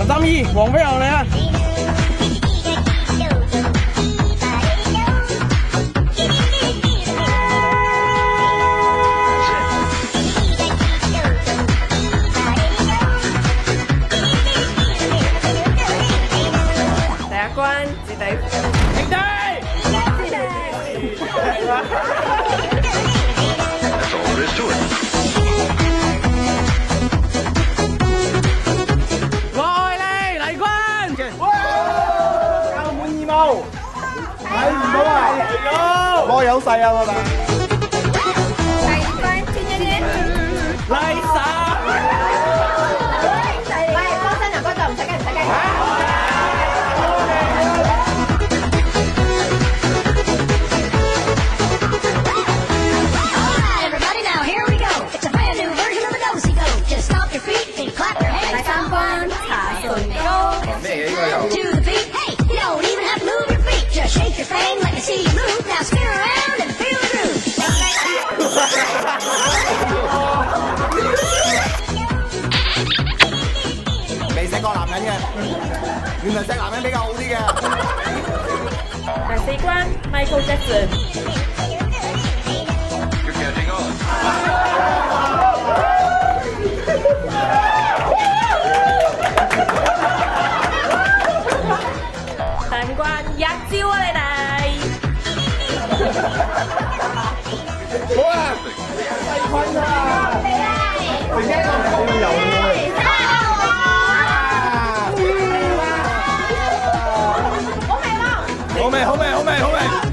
13-2，黃飛鴻嚟啊！第一關自己停低！ That's all there is to it. 我愛你，黎君。交滿義務，睇唔到啊！我有勢啊，我哋。第二關天一啲，麗莎。喂，幫新人幫就唔使計。 咩嘢呢個又？ To the beat, hey, you don't even have to move your feet. Just shake your frame like I see you move. Now spin around and feel the groove. 未錫過男人嘅，原來錫男人比較好啲嘅。第四關 Michael Jackson。 You're catching on. 第五關一招啊你哋！好啊，細坤啊！而家都有喎。好味，好味，好味，好味。